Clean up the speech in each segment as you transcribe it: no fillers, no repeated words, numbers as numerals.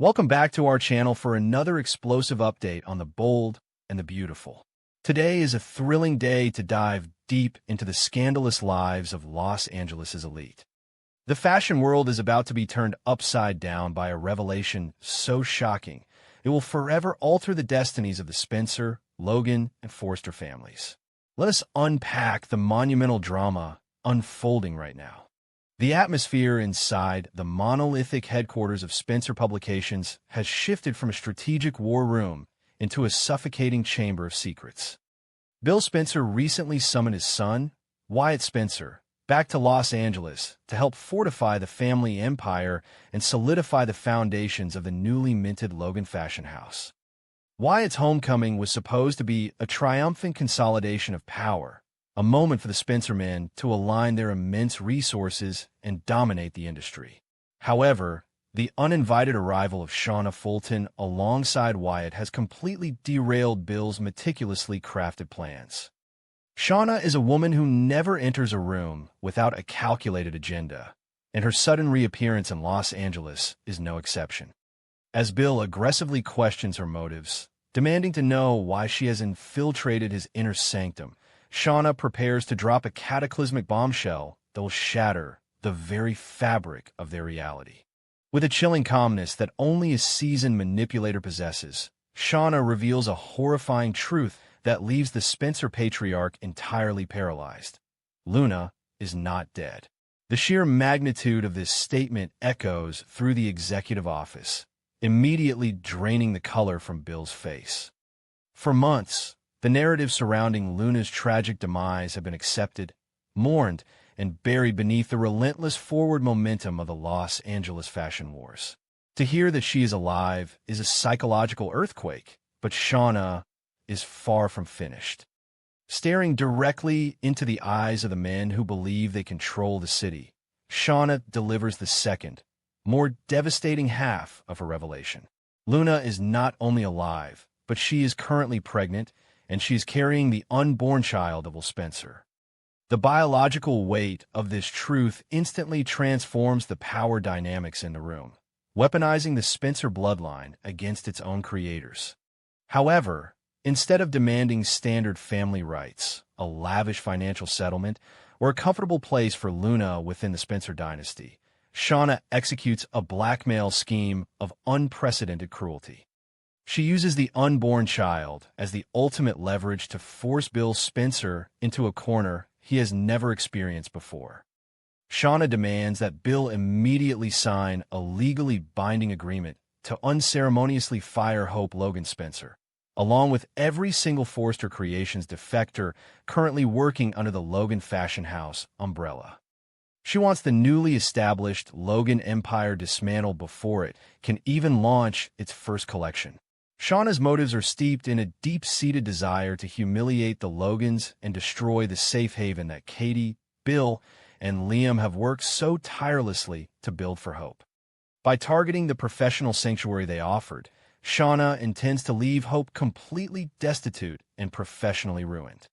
Welcome back to our channel for another explosive update on the bold and the beautiful. Today is a thrilling day to dive deep into the scandalous lives of Los Angeles' elite. The fashion world is about to be turned upside down by a revelation so shocking, it will forever alter the destinies of the Spencer, Logan, and Forrester families. Let us unpack the monumental drama unfolding right now. The atmosphere inside the monolithic headquarters of Spencer Publications has shifted from a strategic war room into a suffocating chamber of secrets. Bill Spencer recently summoned his son, Wyatt Spencer, back to Los Angeles to help fortify the family empire and solidify the foundations of the newly minted Logan fashion house. Wyatt's homecoming was supposed to be a triumphant consolidation of power, a moment for the Spencer men to align their immense resources and dominate the industry. However, the uninvited arrival of Shauna Fulton alongside Wyatt has completely derailed Bill's meticulously crafted plans. Shauna is a woman who never enters a room without a calculated agenda, and her sudden reappearance in Los Angeles is no exception. As Bill aggressively questions her motives, demanding to know why she has infiltrated his inner sanctum, Shauna prepares to drop a cataclysmic bombshell that will shatter the very fabric of their reality. With a chilling calmness that only a seasoned manipulator possesses, Shauna reveals a horrifying truth that leaves the Spencer patriarch entirely paralyzed. Luna is not dead. The sheer magnitude of this statement echoes through the executive office, immediately draining the color from Bill's face. For months, the narrative surrounding Luna's tragic demise have been accepted, mourned, and buried beneath the relentless forward momentum of the Los Angeles fashion wars. To hear that she is alive is a psychological earthquake, but Shauna is far from finished. Staring directly into the eyes of the men who believe they control the city, Shauna delivers the second, more devastating half of her revelation. Luna is not only alive, but she is currently pregnant, and she is carrying the unborn child of Will Spencer. The biological weight of this truth instantly transforms the power dynamics in the room, weaponizing the Spencer bloodline against its own creators. However, instead of demanding standard family rights, a lavish financial settlement, or a comfortable place for Luna within the Spencer dynasty, Shauna executes a blackmail scheme of unprecedented cruelty. She uses the unborn child as the ultimate leverage to force Bill Spencer into a corner he has never experienced before. Shauna demands that Bill immediately sign a legally binding agreement to unceremoniously fire Hope Logan Spencer, along with every single Forrester Creations defector currently working under the Logan Fashion House umbrella. She wants the newly established Logan Empire dismantled before it can even launch its first collection. Shauna's motives are steeped in a deep-seated desire to humiliate the Logans and destroy the safe haven that Katie, Bill, and Liam have worked so tirelessly to build for Hope. By targeting the professional sanctuary they offered, Shauna intends to leave Hope completely destitute and professionally ruined.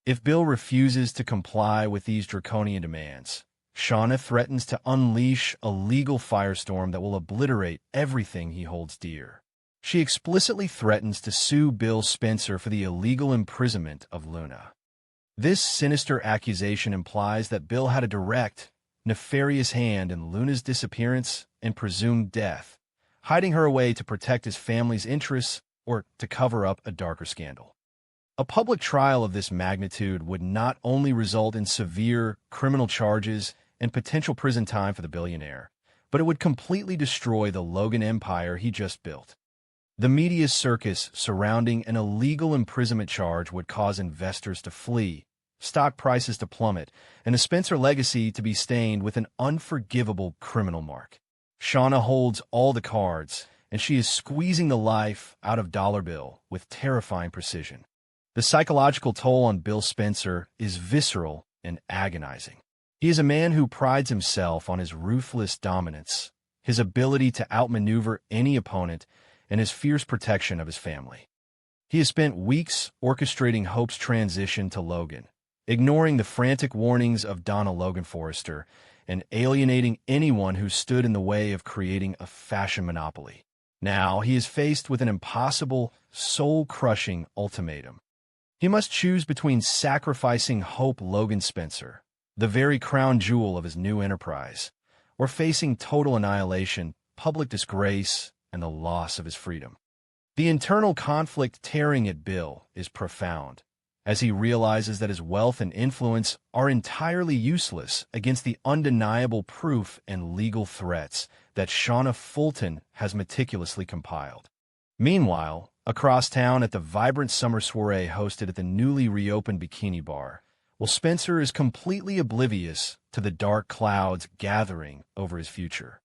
If Bill refuses to comply with these draconian demands, Shauna threatens to unleash a legal firestorm that will obliterate everything he holds dear. She explicitly threatens to sue Bill Spencer for the illegal imprisonment of Luna. This sinister accusation implies that Bill had a direct, nefarious hand in Luna's disappearance and presumed death, hiding her away to protect his family's interests or to cover up a darker scandal. A public trial of this magnitude would not only result in severe criminal charges and potential prison time for the billionaire, but it would completely destroy the Logan empire he just built. The media circus surrounding an illegal imprisonment charge would cause investors to flee, stock prices to plummet, and the Spencer legacy to be stained with an unforgivable criminal mark. Shauna holds all the cards, and she is squeezing the life out of Dollar Bill with terrifying precision. The psychological toll on Bill Spencer is visceral and agonizing. He is a man who prides himself on his ruthless dominance, his ability to outmaneuver any opponent, and his fierce protection of his family. He has spent weeks orchestrating Hope's transition to Logan, ignoring the frantic warnings of Donna Logan Forrester, and alienating anyone who stood in the way of creating a fashion monopoly. Now he is faced with an impossible, soul-crushing ultimatum. He must choose between sacrificing Hope Logan Spencer, the very crown jewel of his new enterprise, or facing total annihilation, public disgrace, and the loss of his freedom. The internal conflict tearing at Bill is profound, as he realizes that his wealth and influence are entirely useless against the undeniable proof and legal threats that Shauna Fulton has meticulously compiled. Meanwhile, across town at the vibrant summer soiree hosted at the newly reopened Bikini Bar, Spencer is completely oblivious to the dark clouds gathering over his future.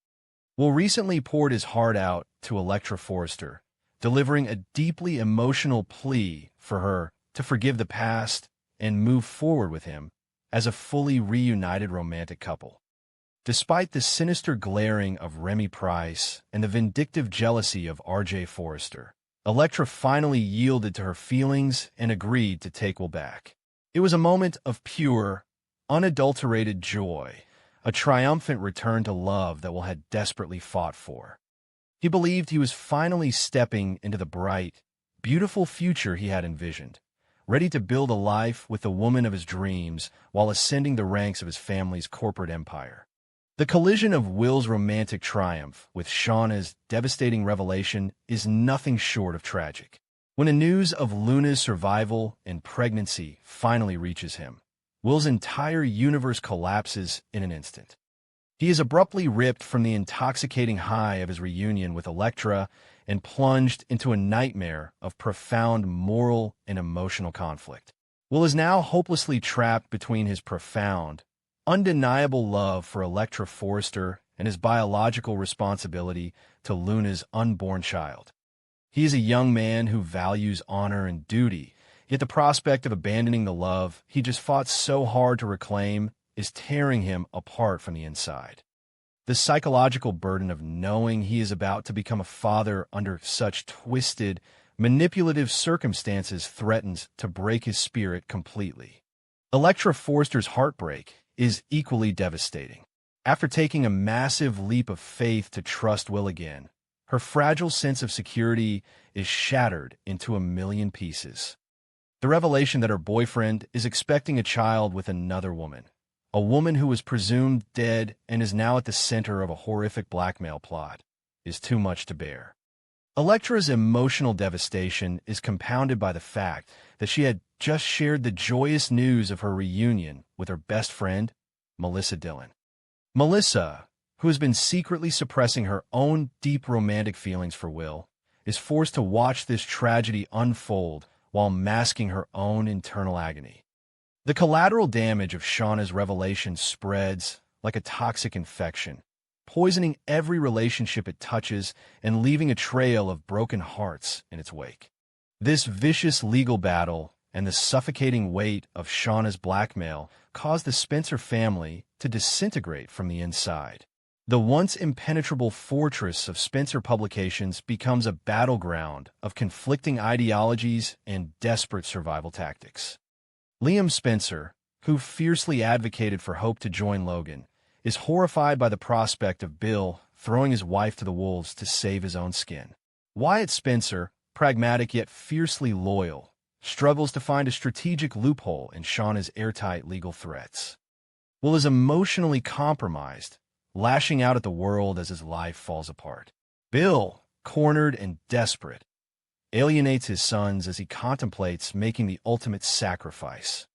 Recently poured his heart out to Electra Forrester, delivering a deeply emotional plea for her to forgive the past and move forward with him as a fully reunited romantic couple. Despite the sinister glaring of Remy Price and the vindictive jealousy of R.J. Forrester, Electra finally yielded to her feelings and agreed to take Will back. It was a moment of pure, unadulterated joy, a triumphant return to love that Will had desperately fought for. He believed he was finally stepping into the bright, beautiful future he had envisioned, ready to build a life with the woman of his dreams while ascending the ranks of his family's corporate empire. The collision of Will's romantic triumph with Shauna's devastating revelation is nothing short of tragic. When the news of Luna's survival and pregnancy finally reaches him, Will's entire universe collapses in an instant. He is abruptly ripped from the intoxicating high of his reunion with Electra and plunged into a nightmare of profound moral and emotional conflict. Will is now hopelessly trapped between his profound, undeniable love for Electra Forrester and his biological responsibility to Luna's unborn child. He is a young man who values honor and duty, yet the prospect of abandoning the love he just fought so hard to reclaim is tearing him apart from the inside. The psychological burden of knowing he is about to become a father under such twisted, manipulative circumstances threatens to break his spirit completely. Electra Forrester's heartbreak is equally devastating. After taking a massive leap of faith to trust Will again, her fragile sense of security is shattered into a million pieces. The revelation that her boyfriend is expecting a child with another woman, a woman who was presumed dead and is now at the center of a horrific blackmail plot, is too much to bear. Electra's emotional devastation is compounded by the fact that she had just shared the joyous news of her reunion with her best friend, Melissa Dillon. Melissa, who has been secretly suppressing her own deep romantic feelings for Will, is forced to watch this tragedy unfold while masking her own internal agony. The collateral damage of Shauna's revelation spreads like a toxic infection, poisoning every relationship it touches and leaving a trail of broken hearts in its wake. This vicious legal battle and the suffocating weight of Shauna's blackmail caused the Spencer family to disintegrate from the inside. The once impenetrable fortress of Spencer Publications becomes a battleground of conflicting ideologies and desperate survival tactics. Liam Spencer, who fiercely advocated for Hope to join Logan, is horrified by the prospect of Bill throwing his wife to the wolves to save his own skin. Wyatt Spencer, pragmatic yet fiercely loyal, struggles to find a strategic loophole in Shauna's airtight legal threats. Will is emotionally compromised, lashing out at the world as his life falls apart. Bill, cornered and desperate, alienates his sons as he contemplates making the ultimate sacrifice.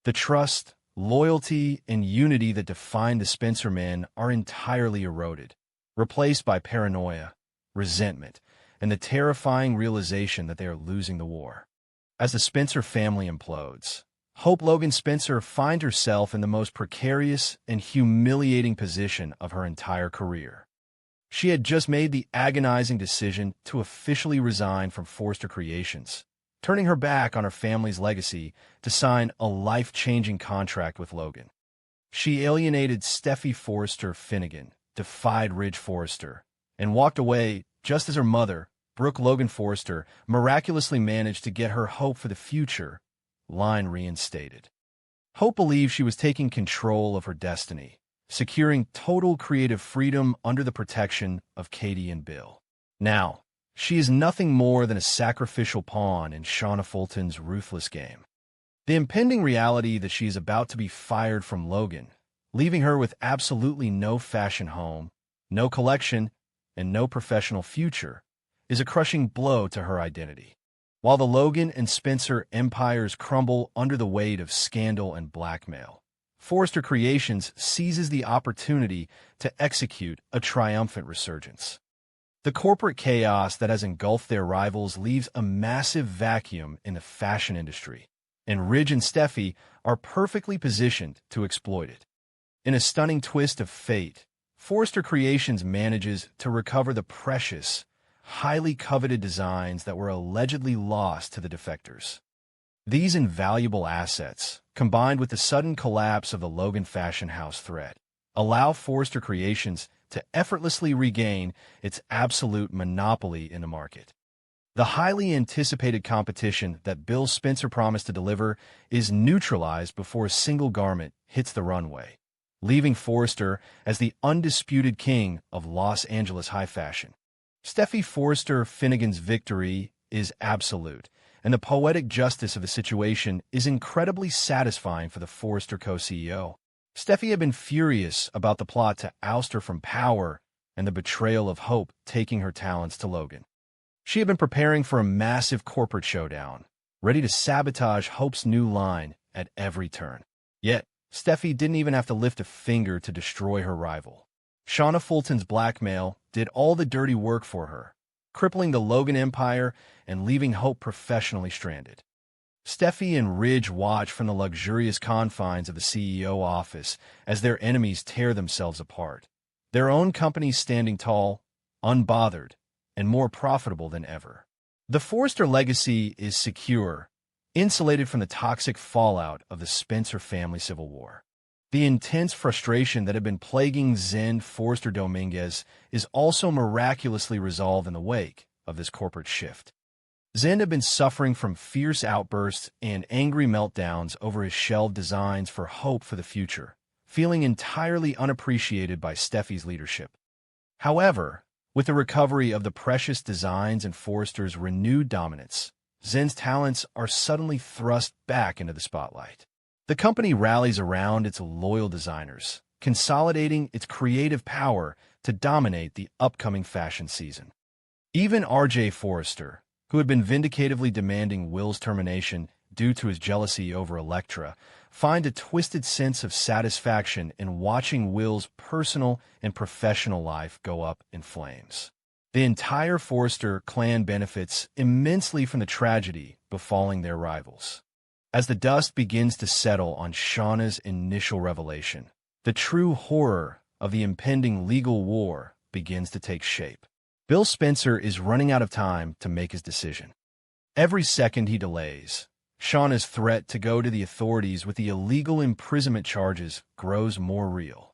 The trust, loyalty, and unity that defined the Spencer men are entirely eroded, replaced by paranoia, resentment, and the terrifying realization that they are losing the war. As the Spencer family implodes, Hope Logan Spencer finds herself in the most precarious and humiliating position of her entire career. She had just made the agonizing decision to officially resign from Forrester Creations, turning her back on her family's legacy to sign a life-changing contract with Logan. She alienated Steffy Forrester Finnegan, defied Ridge Forrester, and walked away just as her mother, Brooke Logan Forrester, miraculously managed to get her hope for the future line reinstated. Hope believed she was taking control of her destiny, securing total creative freedom under the protection of Katie and Bill. Now, she is nothing more than a sacrificial pawn in Shauna Fulton's ruthless game. The impending reality that she is about to be fired from Logan, leaving her with absolutely no fashion home, no collection, and no professional future, is a crushing blow to her identity. While the Logan and Spencer empires crumble under the weight of scandal and blackmail, Forrester Creations seizes the opportunity to execute a triumphant resurgence. The corporate chaos that has engulfed their rivals leaves a massive vacuum in the fashion industry, and Ridge and Steffy are perfectly positioned to exploit it. In a stunning twist of fate, Forrester Creations manages to recover the precious, highly coveted designs that were allegedly lost to the defectors. These invaluable assets, combined with the sudden collapse of the Logan fashion house threat, allow Forrester Creations to effortlessly regain its absolute monopoly in the market. The highly anticipated competition that Bill Spencer promised to deliver is neutralized before a single garment hits the runway, leaving Forrester as the undisputed king of Los Angeles high fashion. Steffy Forrester Finnegan's victory is absolute, and the poetic justice of the situation is incredibly satisfying for the Forrester co-CEO. Steffy had been furious about the plot to oust her from power and the betrayal of Hope taking her talents to Logan. She had been preparing for a massive corporate showdown, ready to sabotage Hope's new line at every turn. Yet, Steffy didn't even have to lift a finger to destroy her rival. Shauna Fulton's blackmail did all the dirty work for her, crippling the Logan empire and leaving Hope professionally stranded. Steffy and Ridge watch from the luxurious confines of the CEO office as their enemies tear themselves apart, their own companies standing tall, unbothered, and more profitable than ever. The Forrester legacy is secure, insulated from the toxic fallout of the Spencer family civil war. The intense frustration that had been plaguing Zen Forrester Dominguez is also miraculously resolved in the wake of this corporate shift. Zen had been suffering from fierce outbursts and angry meltdowns over his shelved designs for Hope for the future, feeling entirely unappreciated by Steffy's leadership. However, with the recovery of the precious designs and Forrester's renewed dominance, Zen's talents are suddenly thrust back into the spotlight. The company rallies around its loyal designers, consolidating its creative power to dominate the upcoming fashion season. Even R.J. Forrester, who had been vindicatively demanding Will's termination due to his jealousy over Elektra, find a twisted sense of satisfaction in watching Will's personal and professional life go up in flames. The entire Forrester clan benefits immensely from the tragedy befalling their rivals. As the dust begins to settle on Shauna's initial revelation, the true horror of the impending legal war begins to take shape. Bill Spencer is running out of time to make his decision. Every second he delays, Shauna's threat to go to the authorities with the illegal imprisonment charges grows more real.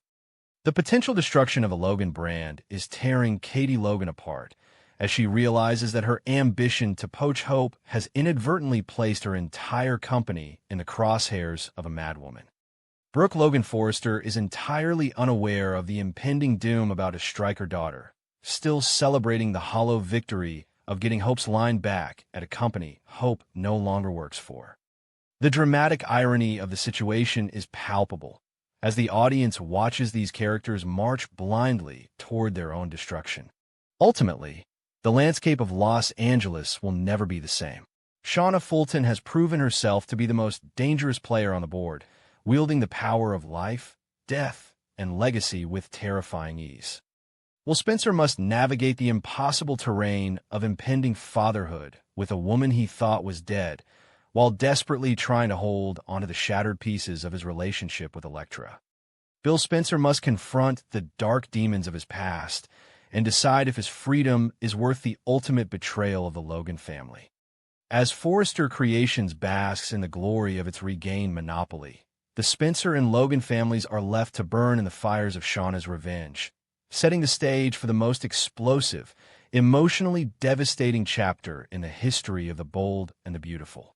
The potential destruction of the Logan brand is tearing Katie Logan apart, as she realizes that her ambition to poach Hope has inadvertently placed her entire company in the crosshairs of a madwoman. Brooke Logan Forrester is entirely unaware of the impending doom about his striker daughter, still celebrating the hollow victory of getting Hope's line back at a company Hope no longer works for. The dramatic irony of the situation is palpable, as the audience watches these characters march blindly toward their own destruction. Ultimately, the landscape of Los Angeles will never be the same. Shauna Fulton has proven herself to be the most dangerous player on the board, wielding the power of life, death, and legacy with terrifying ease. Will Spencer must navigate the impossible terrain of impending fatherhood with a woman he thought was dead, while desperately trying to hold onto the shattered pieces of his relationship with Elektra. Bill Spencer must confront the dark demons of his past and decide if his freedom is worth the ultimate betrayal of the Logan family. As Forrester Creations basks in the glory of its regained monopoly, the Spencer and Logan families are left to burn in the fires of Shauna's revenge, setting the stage for the most explosive, emotionally devastating chapter in the history of the bold and the beautiful.